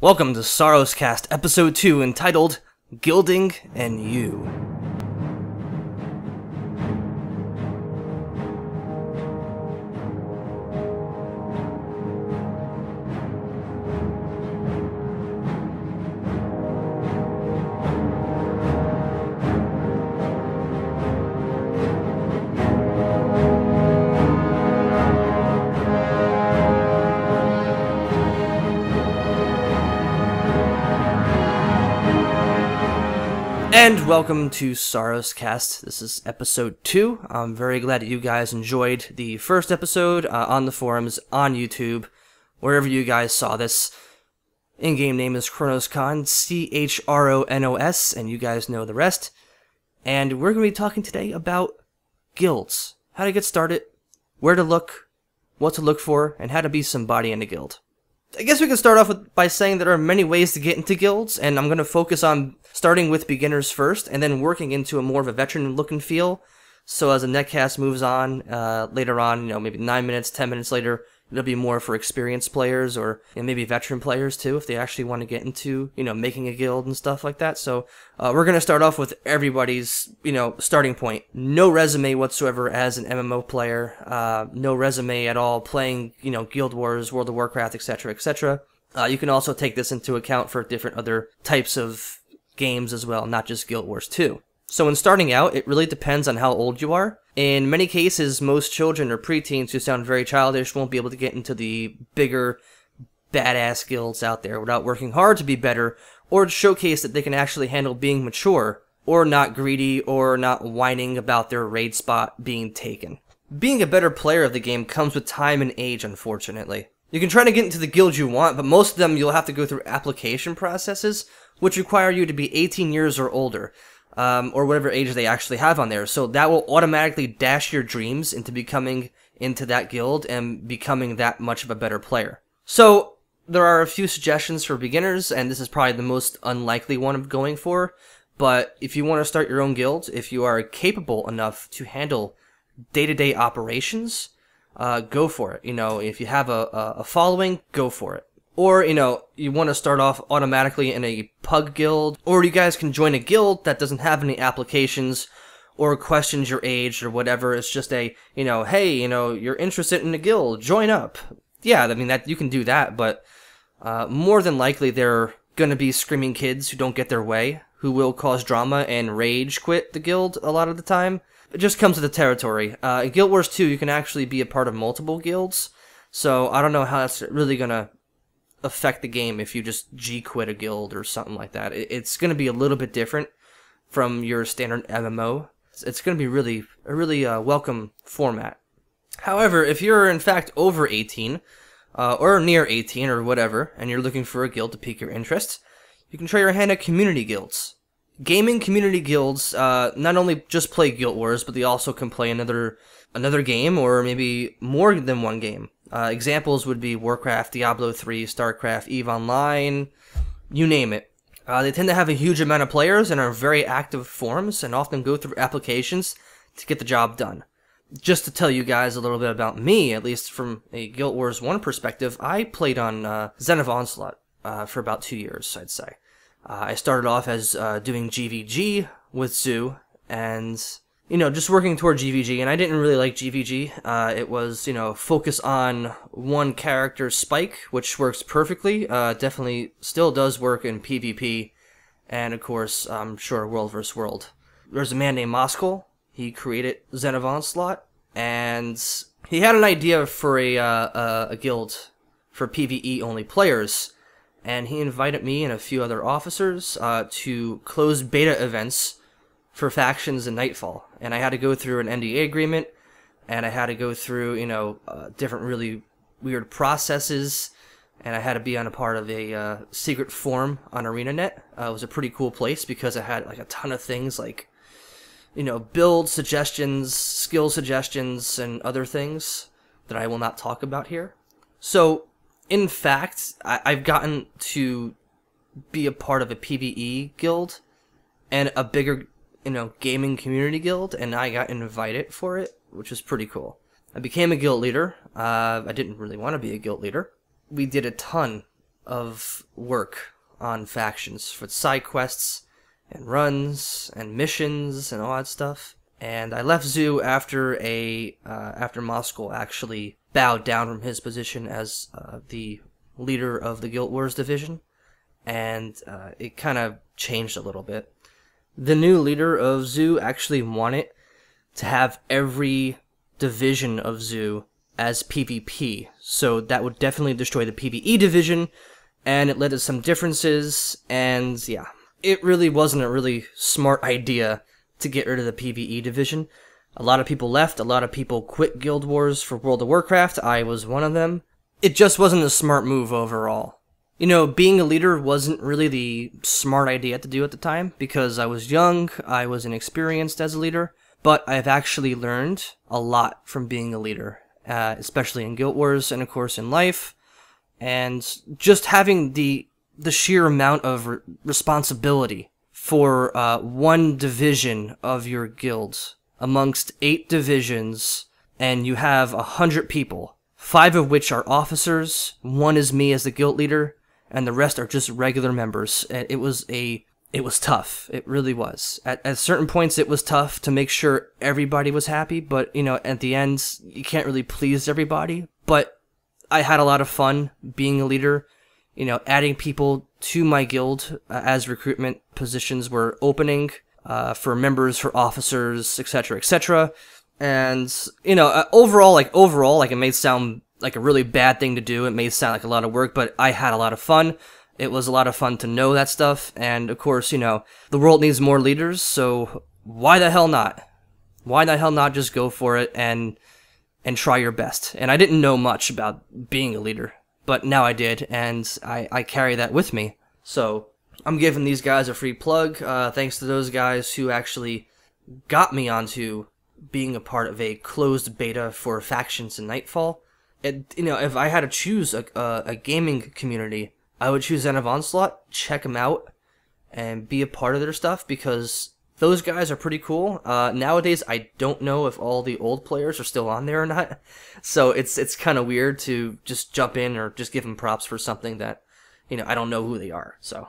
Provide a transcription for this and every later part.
Welcome to SorrowsCast Episode 2, entitled Gilding and You. And welcome to SorrowsCast. This is episode 2. I'm very glad that you guys enjoyed the first episode on the forums, on YouTube, wherever you guys saw this. In-game name is ChronosCon, C-H-R-O-N-O-S, and you guys know the rest. And we're going to be talking today about guilds. How to get started, where to look, what to look for, and how to be somebody in a guild. I guess we can start off by saying there are many ways to get into guilds, and I'm going to focus on starting with beginners first, and then working into a more of a veteran look and feel. So as the netcast moves on, later on, maybe 9 minutes, 10 minutes later, it'll be more for experienced players, or maybe veteran players too, if they actually want to get into, making a guild and stuff like that. So we're going to start off with everybody's, starting point. No resume whatsoever as an MMO player, no resume at all playing, Guild Wars, World of Warcraft, etc., etc. You can also take this into account for different other types of games as well, not just Guild Wars 2. So when starting out, it really depends on how old you are. In many cases, most children or preteens who sound very childish won't be able to get into the bigger, badass guilds out there without working hard to be better, or to showcase that they can actually handle being mature, or not greedy, or not whining about their raid spot being taken. Being a better player of the game comes with time and age, unfortunately. You can try to get into the guild you want, but most of them you'll have to go through application processes, which require you to be 18 years or older. Or whatever age they actually have on there. So that will automatically dash your dreams into becoming into that guild and becoming that much of a better player. So there are a few suggestions for beginners, and this is probably the most unlikely one I'm going for. But if you want to start your own guild, if you are capable enough to handle day-to-day operations, go for it. If you have a following, go for it. Or, you want to start off automatically in a pug guild, or you guys can join a guild that doesn't have any applications or questions your age or whatever. It's just a, hey, you're interested in a guild, join up. Yeah, I mean, that you can do that, but more than likely they're going to be screaming kids who don't get their way, who will cause drama and rage quit the guild a lot of the time. It just comes with the territory. In Guild Wars 2, you can actually be a part of multiple guilds, so I don't know how that's really going to affect the game if you just G-quit a guild or something like that. It's going to be a little bit different from your standard MMO. It's going to be a really welcome format. However, if you're in fact over 18, or near 18 or whatever, and you're looking for a guild to pique your interest, you can try your hand at community guilds. Gaming community guilds not only just play Guild Wars, but they also can play another game, or maybe more than one game. Examples would be Warcraft, Diablo 3, StarCraft, EVE Online, you name it. They tend to have a huge amount of players and are very active forums, and often go through applications to get the job done. Just to tell you guys a little bit about me, at least from a Guild Wars 1 perspective, I played on Zen of Onslaught for about 2 years, I'd say. I started off as doing GVG with Zoo, and just working toward GVG, and I didn't really like GVG. It was, focus on one character, Spike, which works perfectly. Definitely still does work in PvP, and of course, I'm sure World vs. World. There's a man named Moskal. He created Zen of Onslaught, and he had an idea for a guild for PvE-only players, and he invited me and a few other officers to closed beta events for factions in Nightfall, and I had to go through an NDA agreement, and I had to go through, different really weird processes, and I had to be on a part of a secret forum on ArenaNet. It was a pretty cool place because it had like a ton of things like, build suggestions, skill suggestions, and other things that I will not talk about here. So, in fact, I've gotten to be a part of a PvE guild and a bigger gaming community guild, and I got invited for it, which is pretty cool. I became a guild leader. I didn't really want to be a guild leader. We did a ton of work on factions for side quests and runs and missions and all that stuff. And I left Zoo after after Moskal actually bowed down from his position as the leader of the Guild Wars division, and it kind of changed a little bit. The new leader of Zoo actually wanted to have every division of Zoo as PvP, so that would definitely destroy the PvE division, and it led to some differences, and yeah, it really wasn't a really smart idea to get rid of the PvE division. A lot of people left, a lot of people quit Guild Wars for World of Warcraft. I was one of them. It just wasn't a smart move overall. You know, being a leader wasn't really the smart idea to do at the time, because I was young, I was inexperienced as a leader, but I've actually learned a lot from being a leader, especially in Guild Wars and of course in life, and just having the sheer amount of responsibility for one division of your guild amongst 8 divisions, and you have 100 people, 5 of which are officers, 1 is me as the guild leader, and the rest are just regular members. And it was tough. It really was. At certain points, it was tough to make sure everybody was happy, but, you know, at the end, you can't really please everybody. But I had a lot of fun being a leader, you know, adding people to my guild as recruitment positions were opening for members, for officers, etc., etc. And, you know, overall, it may sound like a really bad thing to do. It may sound like a lot of work, but I had a lot of fun. It was a lot of fun to know that stuff, and of course, you know, the world needs more leaders, so why the hell not? Why the hell not just go for it and try your best? And I didn't know much about being a leader, but now I did, and I carry that with me. So I'm giving these guys a free plug, thanks to those guys who actually got me onto being a part of a closed beta for factions in Nightfall. You know, if I had to choose a gaming community, I would choose Zen of Onslaught, check them out, and be a part of their stuff, because those guys are pretty cool. Nowadays, I don't know if all the old players are still on there or not, so it's kind of weird to just jump in or just give them props for something that, you know, I don't know who they are. So,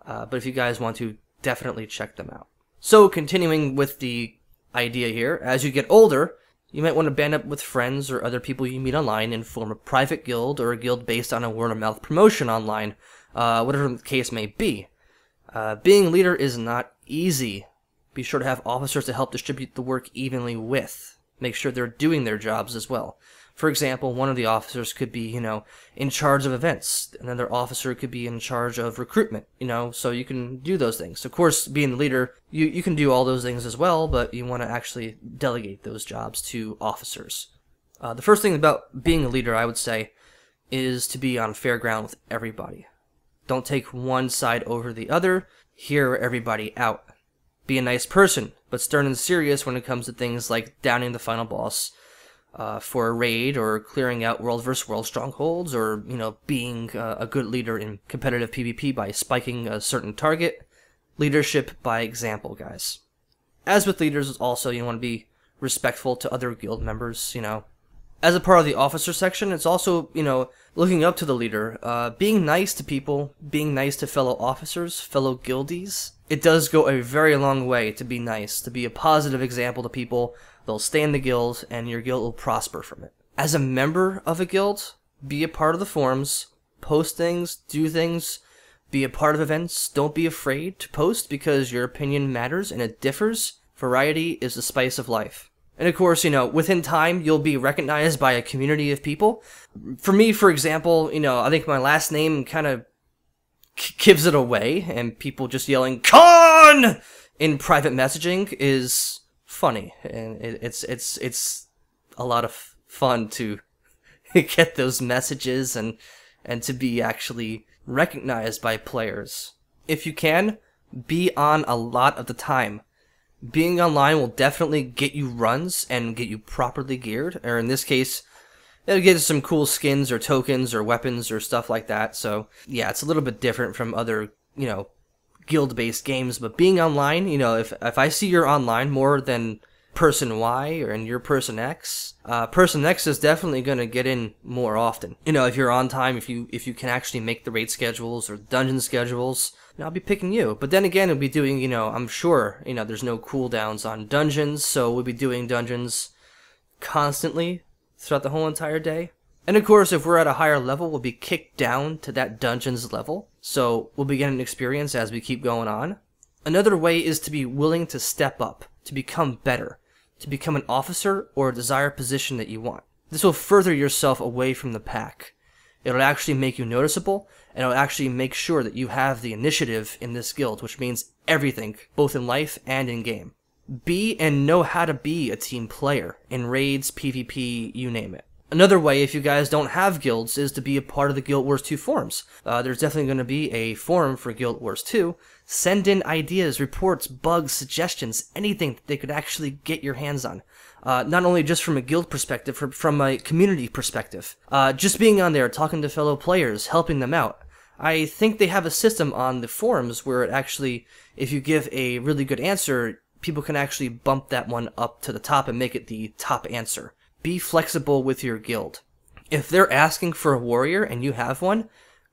but if you guys want to, definitely check them out. So, continuing with the idea here, as you get older, you might want to band up with friends or other people you meet online and form a private guild or a guild based on a word-of-mouth promotion online, whatever the case may be. Being a leader is not easy. Be sure to have officers to help distribute the work evenly with. Make sure they're doing their jobs as well. For example, one of the officers could be, you know, in charge of events. Another officer could be in charge of recruitment, you know, so you can do those things. Of course, being the leader, you can do all those things as well, but you want to actually delegate those jobs to officers. The first thing about being a leader, I would say, is to be on fair ground with everybody. Don't take one side over the other. Hear everybody out. Be a nice person, but stern and serious when it comes to things like downing the final boss for a raid, or clearing out world versus world strongholds, or, you know, being a good leader in competitive PvP by spiking a certain target. Leadership by example, guys. As with leaders, also, you want to be respectful to other guild members, you know. As a part of the officer section, it's also, you know, looking up to the leader, being nice to people, being nice to fellow officers, fellow guildies. It does go a very long way to be nice, to be a positive example to people. They'll stay in the guild, and your guild will prosper from it. As a member of a guild, be a part of the forums, post things, do things, be a part of events. Don't be afraid to post, because your opinion matters and it differs. Variety is the spice of life. And of course, you know, within time, you'll be recognized by a community of people. For me, for example, you know, I think my last name kind of gives it away, and people just yelling "Con!" in private messaging is funny, and it's a lot of fun to get those messages and to be actually recognized by players. If you can, be on a lot of the time. Being online will definitely get you runs and get you properly geared, or in this case, it'll get you some cool skins or tokens or weapons or stuff like that. So yeah, it's a little bit different from other, you know, guild-based games, but being online, you know, if I see you're online more than person Y or in your person X, person X is definitely going to get in more often. You know, if you're on time, if you can actually make the raid schedules or dungeon schedules, I'll be picking you. But then again, we'll be doing, you know, I'm sure, you know, there's no cooldowns on dungeons, so we'll be doing dungeons constantly throughout the whole entire day. And of course, if we're at a higher level, we'll be kicked down to that dungeon's level, so we'll be getting experience as we keep going on. Another way is to be willing to step up, to become better, to become an officer or a desired position that you want. This will further yourself away from the pack. It'll actually make you noticeable, and it'll actually make sure that you have the initiative in this guild, which means everything, both in life and in game. Be and know how to be a team player in raids, PvP, you name it. Another way, if you guys don't have guilds, is to be a part of the Guild Wars 2 forums. There's definitely going to be a forum for Guild Wars 2. Send in ideas, reports, bugs, suggestions, anything that they could actually get your hands on. Not only just from a guild perspective, from a community perspective. Just being on there, talking to fellow players, helping them out. I think they have a system on the forums where it actually, if you give a really good answer, people can actually bump that one up to the top and make it the top answer. Be flexible with your guild. If they're asking for a warrior and you have one,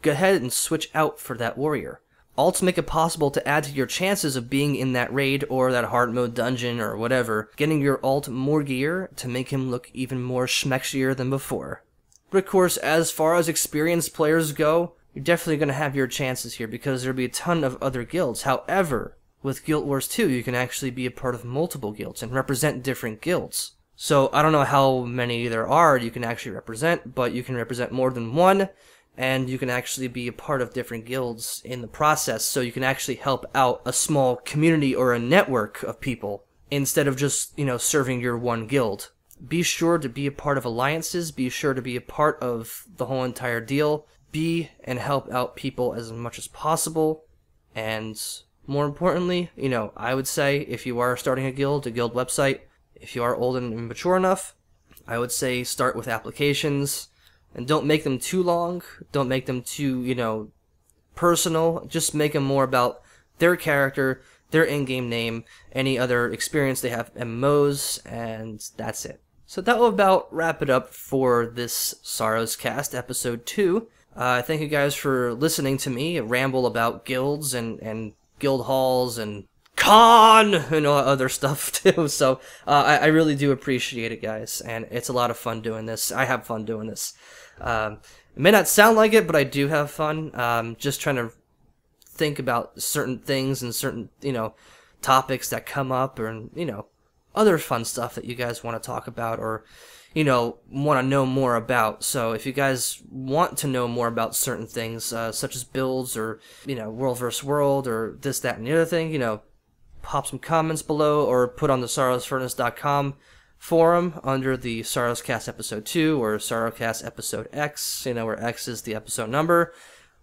go ahead and switch out for that warrior. Alts make it possible to add to your chances of being in that raid or that hard mode dungeon or whatever, getting your alt more gear to make him look even more schmexier than before. But of course, as far as experienced players go, you're definitely going to have your chances here because there'll be a ton of other guilds. However, with Guild Wars 2, you can actually be a part of multiple guilds and represent different guilds. So I don't know how many there are you can actually represent, but you can represent more than one, and you can actually be a part of different guilds in the process, so you can actually help out a small community or a network of people instead of just, you know, serving your one guild. Be sure to be a part of alliances, be sure to be a part of the whole entire deal, be and help out people as much as possible, and more importantly, you know, I would say if you are starting a guild website, if you are old and mature enough, I would say start with applications, and don't make them too long, don't make them too, you know, personal, just make them more about their character, their in-game name, any other experience they have, MMOs, and that's it. So that will about wrap it up for this SorrowsCast episode 2. Thank you guys for listening to me ramble about guilds and guild halls and con and all other stuff too. So I really do appreciate it, guys, and it's a lot of fun doing this. I have fun doing this. It may not sound like it, but I do have fun. Just trying to think about certain things and certain, you know, topics that come up, or, you know, other fun stuff that you guys want to talk about, or, you know, want to know more about. So if you guys want to know more about certain things, such as builds, or, you know, world versus world, or this, that, and the other thing, you know, pop some comments below, or put on the SorrowsFurnace.com forum under the SorrowsCast episode 2 or SorrowsCast episode X, you know, where X is the episode number.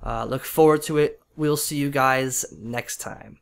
Look forward to it. We'll see you guys next time.